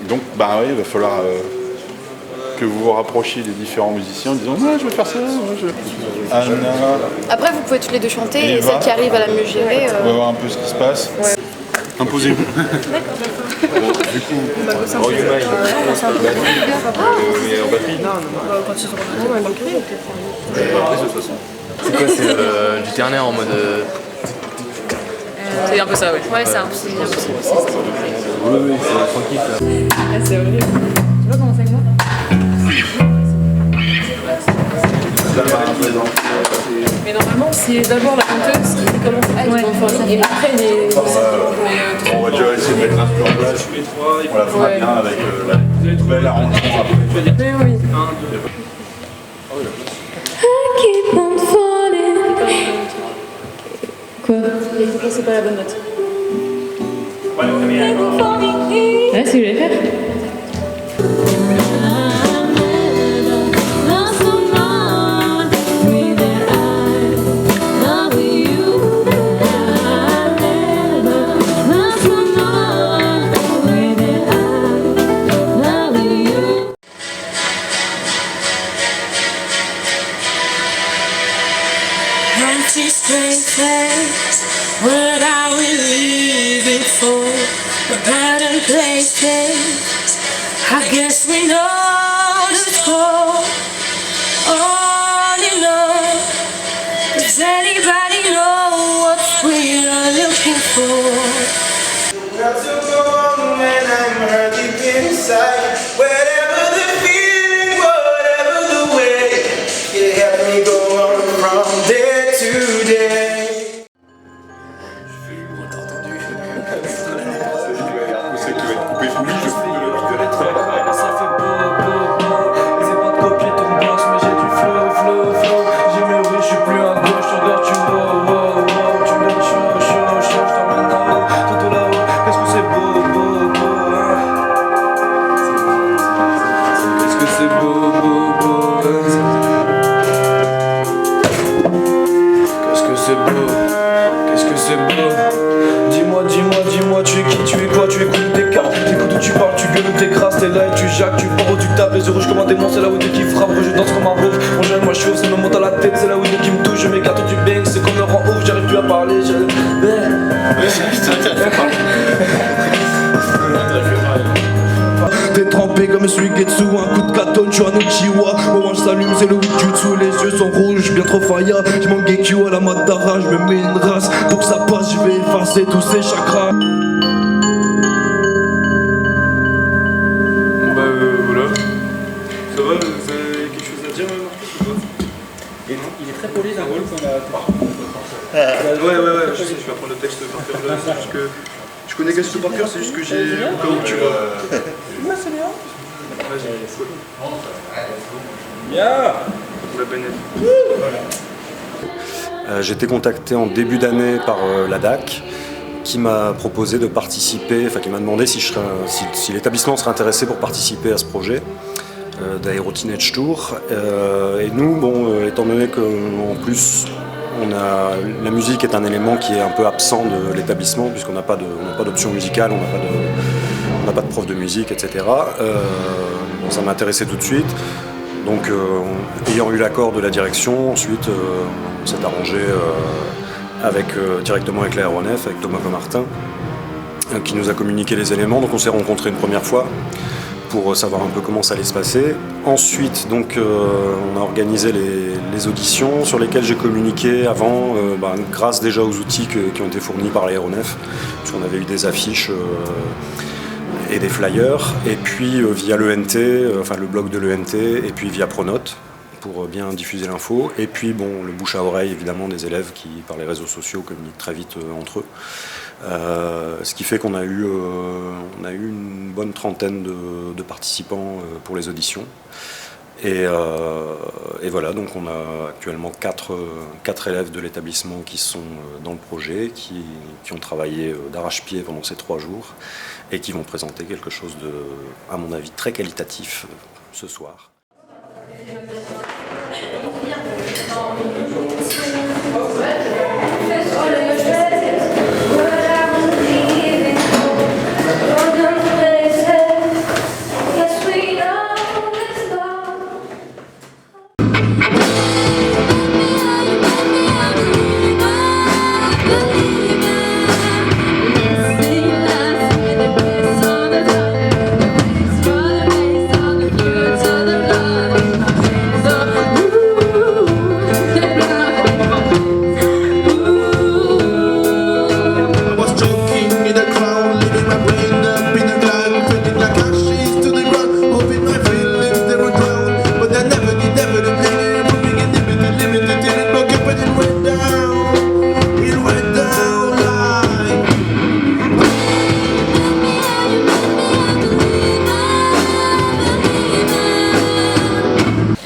Donc bah oui, il va falloir que vous vous rapprochiez des différents musiciens en disant ouais, je vais faire ça, moi, Anna. Après vous pouvez toutes les deux chanter et Eva. celle qui arrive à la mieux gérer. On va voir un peu ce qui se passe. Ouais. Imposez-vous. Du coup, Oh, you mind. Mais en batterie? Non, Quand ils seront en batterie, c'est quoi? C'est du ternaire en mode. C'est un peu ça, ouais. ouais, c'est un peu ça. Oui, c'est tranquille. C'est horrible. Tu vois comment c'est que moi? Mais normalement, c'est d'abord la chanteuse qui commence à être et après les. on va déjà essayer de mettre l'instru en place. On la fera bien avec la nouvelle arrangement après. Oui. Quoi? C'est pas la bonne note. Ouais, c'est ce que je vais faire. Empty spaces, what are we living for? Abandoned places, I guess we know the score. On and on, does anybody know what we are looking for? Not so long when I'm hurt deep inside. Whatever the feeling, whatever the way, you help me go on from day to day. Ça fait beau, essaie pas de copier ton boss, mais j'ai du flow. J'ai mûri, je suis plus à gauche, je regarde, tu vois, tu me donnes chaud, je t'emmène là-haut, tout là-haut, qu'est-ce que c'est beau, hein. Qu'est-ce que c'est beau, qu'est-ce que c'est beau. Dis-moi, tu es qui, tu es quoi, tu écoutes tes cartes, t'écoutes où tu parles, tu gueules ou t'écrases, t'es là et tu jacques, tu pars ou tu tapes, les yeux rouges comme un démon, c'est là où dès qu'il frappe, je danse comme un roof, mon jeune, moi je chauffe, ça me monte à la tête, c'est là où dès qu'il me touche, je m'écarte du bang, c'est comme le rang ouf, j'arrive plus à parler, T'es trempé comme Suigetsu, un coup de katon, tu as un Uchiwa. Au moins je s'allume, c'est le Wujutsu, les yeux sont rouges, bien trop faya. Je manque Gekyu à la Madara, je me mets une race. Pour que ça passe, je vais effacer tous ces chakras. Bah voilà. Ça va, vous avez quelque chose à dire, Marcus, ou pas? Il est très poli, c'est un rôle qu'on a. Ouais, je sais, je vais apprendre le texte par cœur là, c'est juste que. Je connais Gasto par cœur, c'est juste que j'ai. Au cas où tu vois. Ouais, c'est bien. Vas-y, cool. Bien. Pour la Bennett. J'ai été contacté en début d'année par la DAC qui m'a proposé de participer, enfin qui m'a demandé si l'établissement serait intéressé pour participer à ce projet d'Aero Teenage Tour. Et nous, bon, étant donné qu'en plus la musique est un élément qui est un peu absent de l'établissement puisqu'on n'a pas d'option musicale, on n'a pas de prof de musique, etc. Bon, ça m'a intéressé tout de suite. Donc, ayant eu l'accord de la direction, ensuite on s'est arrangé directement avec l'aéronef, avec Thomas Comartin, qui nous a communiqué les éléments. Donc on s'est rencontrés une première fois pour savoir un peu comment ça allait se passer. Ensuite, donc, on a organisé les auditions sur lesquelles j'ai communiqué avant, grâce déjà aux outils qui ont été fournis par l'aéronef, puisqu'on avait eu des affiches et des flyers, et puis via l'ENT, le blog de l'ENT, et puis via Pronote, pour bien diffuser l'info, et puis bon, le bouche à oreille évidemment des élèves qui, par les réseaux sociaux, communiquent très vite entre eux. Ce qui fait qu'on a eu une bonne trentaine de participants pour les auditions. Et voilà, donc on a actuellement 4 élèves de l'établissement qui sont dans le projet, qui ont travaillé d'arrache-pied pendant ces 3 jours et qui vont présenter quelque chose de, à mon avis, très qualitatif ce soir.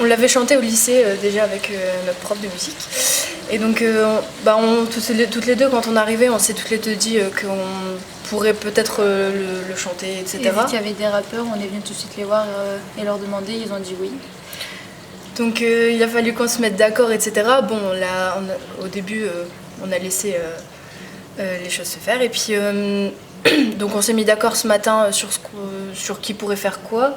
On l'avait chanté au lycée déjà avec notre prof de musique. Et donc, toutes les deux, quand on arrivait, on s'est toutes les deux dit qu'on pourrait peut-être le chanter, etc. Et vu qu'il y avait des rappeurs, on est venu tout de suite les voir et leur demander, ils ont dit oui. Donc il a fallu qu'on se mette d'accord, etc. Bon, là, au début, on a laissé les choses se faire. Et puis, donc on s'est mis d'accord ce matin sur qui pourrait faire quoi.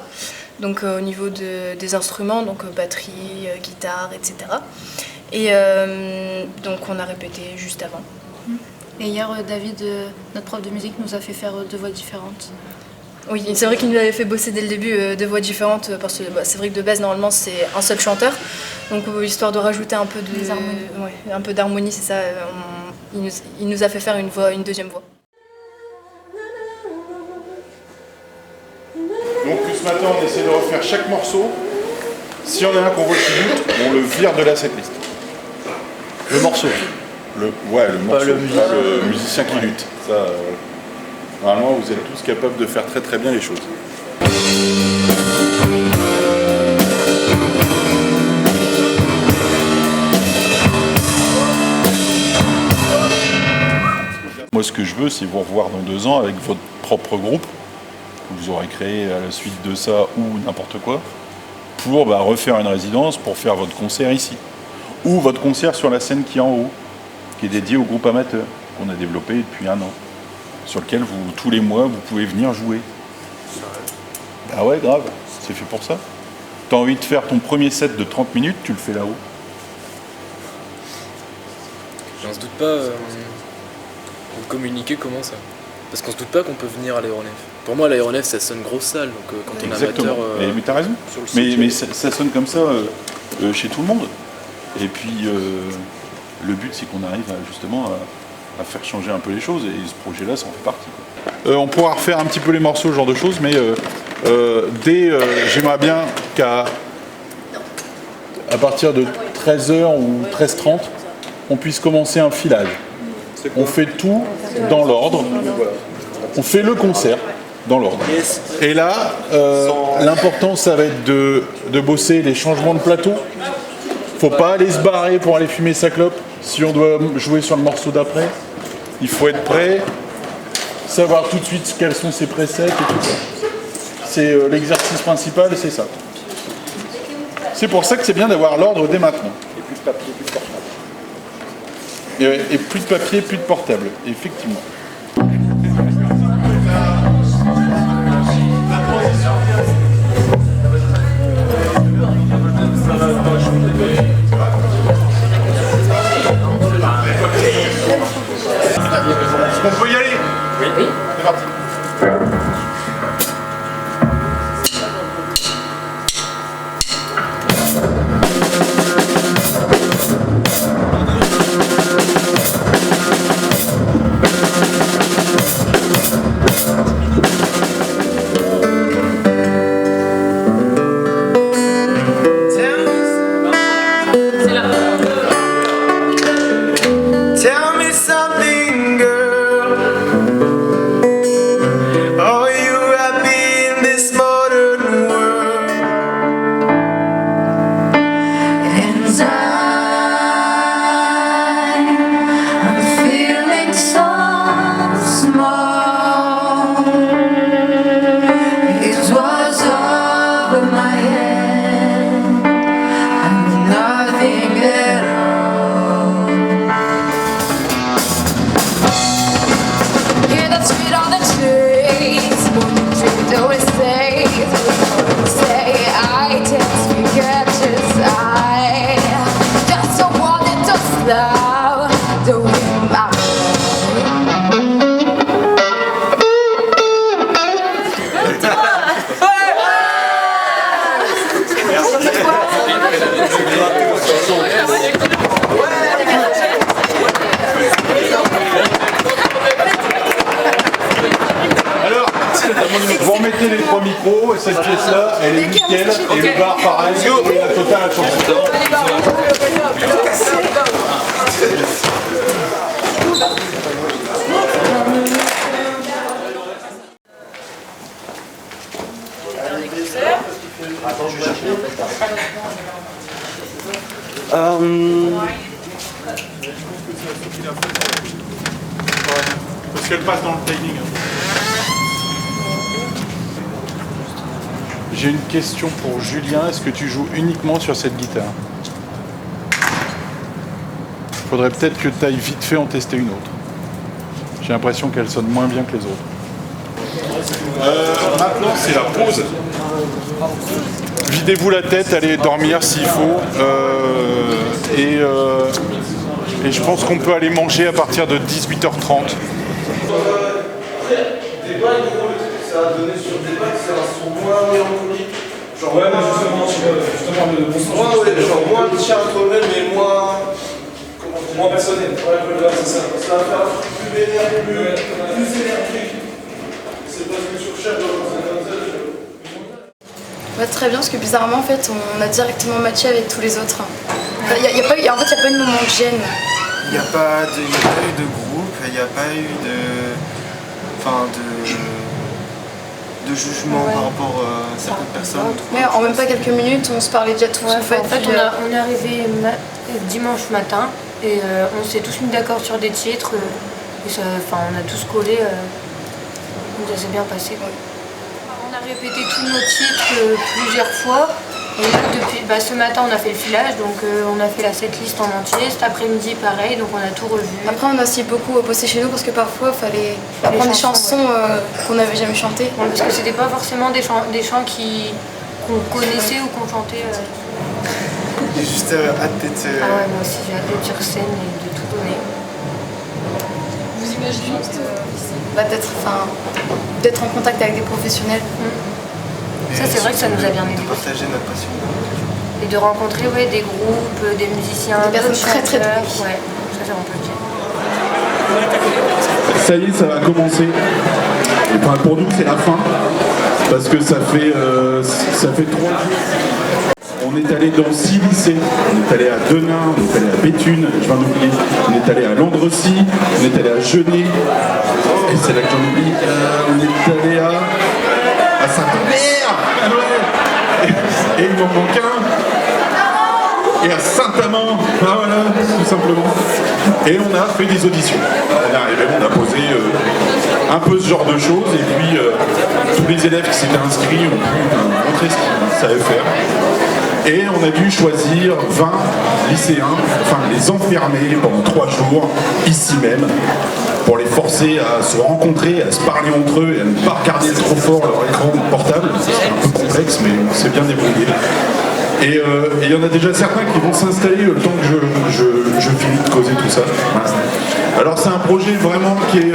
Donc au niveau des instruments, donc batterie, guitare, etc. Et donc on a répété juste avant. Et hier, David, notre prof de musique, nous a fait faire 2 voix différentes. Oui, c'est vrai qu'il nous avait fait bosser dès le début 2 voix différentes, parce que c'est vrai que de base, normalement, c'est un seul chanteur. Donc histoire de rajouter un peu d'harmonie, c'est ça, il nous a fait faire une deuxième voix. Donc ce matin, on essaie de refaire chaque morceau. Si on a un qu'on voit qui doute, on le vire de la setlist. Le morceau. Le musicien qui lutte. Ça, normalement, vous êtes tous capables de faire très très bien les choses. Moi, ce que je veux, c'est vous revoir dans 2 ans avec votre propre groupe que vous aurez créé à la suite de ça ou n'importe quoi, pour refaire une résidence, pour faire votre concert ici. Ou votre concert sur la scène qui est en haut, qui est dédié au groupe amateur, qu'on a développé depuis 1 an, sur lequel tous les mois, vous pouvez venir jouer. Ah ouais, grave, c'est fait pour ça. T'as envie de faire ton premier set de 30 minutes, tu le fais là-haut. On se doute pas pour communiquer comment ça. Parce qu'on se doute pas qu'on peut venir à l'aéronef. Pour moi, l'aéronef, ça sonne grosse salle, donc quand on est amateur... mais t'as raison, mais ça sonne comme ça chez tout le monde. Et puis, le but, c'est qu'on arrive justement à faire changer un peu les choses, et ce projet-là, ça en fait partie. On pourra refaire un petit peu les morceaux, ce genre de choses, mais j'aimerais bien qu'à partir de 13h ou 13h30, on puisse commencer un filage. On fait tout dans l'ordre, on fait le concert dans l'ordre. Et là, l'important, ça va être de bosser les changements de plateau. Faut pas aller se barrer pour aller fumer sa clope si on doit jouer sur le morceau d'après. Il faut être prêt, savoir tout de suite quels sont ses presets et tout ça. C'est l'exercice principal, c'est ça. C'est pour ça que c'est bien d'avoir l'ordre dès maintenant. Et plus de papier, plus de portable. Et plus de papier, plus de portable, effectivement. On peut y aller? Oui. C'est parti. Alors, vous remettez les 3 micros et cette pièce-là, elle est nickel. Et le bar, pareil, et la totale à 100%. Parce qu'elle passe dans le timing. J'ai une question pour Julien. Est-ce que tu joues uniquement sur cette guitare? Faudrait peut-être que tu ailles vite fait en tester une autre. J'ai l'impression qu'elle sonne moins bien que les autres. Maintenant, c'est la pause. Videz-vous la tête, allez dormir s'il faut. Et je pense qu'on peut aller manger à partir de 18h30. Ça a donné sur des bacs, c'est un son moins mélancolique. Genre, ouais, mais justement le bon son. Genre moins chartonnel, mais moins personnel. Ouais, c'est ça. Ça va faire plus vénère, plus énergique. C'est pas ce que tu recherches dans le Ouais, très bien, parce que bizarrement, en fait, on a directement matché avec tous les autres. En fait, il n'y a pas eu de moment de gêne. Il n'y a pas eu de groupe, il n'y a pas eu de jugement par rapport à certaines personnes. Mais en même pas quelques minutes, on se parlait déjà tous. En fait, on est arrivé dimanche matin et on s'est tous mis d'accord sur des titres. Et ça, on a tous collé. Donc ça s'est bien passé. Ouais. On a répété tous nos titres plusieurs fois. Et là, depuis, ce matin, on a fait le filage, donc on a fait la setlist en entier. Cet après-midi, pareil, donc on a tout revu. Après, on a aussi beaucoup bossé chez nous parce que parfois, il fallait apprendre des chansons qu'on n'avait jamais chantées. Ouais, parce que c'était pas forcément des chants qu'on connaissait ou qu'on chantait. J'ai juste hâte d'être... Ah ouais, moi aussi, j'ai hâte d'être sur scène et de tout donner. Vous imaginez d'être en contact avec des professionnels. Ça, c'est vrai que ça nous a bien aidé. De partager notre passion. Et de rencontrer des groupes, des musiciens, des personnes très très ouais, ça fait un peu bien. Ça y est, ça va commencer. Et pour nous, c'est la fin. Parce que ça fait 3 jours. On est allé dans 6 lycées. On est allé à Denain, on est allé à Béthune, je viens d'oublier. On est allé à Landrecy, on est allé à Genêt. Et c'est là que j'en oublie. On est allé à Saint-Omer. Et il m'en manque un. Et à Saint-Amand, voilà, tout simplement. Et on a fait des auditions. On est arrivé, on a posé un peu ce genre de choses, et puis tous les élèves qui s'étaient inscrits ont pu montrer ce qu'ils savaient faire. Et on a dû choisir 20 lycéens, enfin les enfermer pendant 3 jours, ici même, pour les forcer à se rencontrer, à se parler entre eux et à ne pas regarder trop fort leur écran portable. C'est un peu complexe, mais on s'est bien débrouillé. Et il y en a déjà certains qui vont s'installer le temps que je finis de causer tout ça. Alors c'est un projet vraiment qui est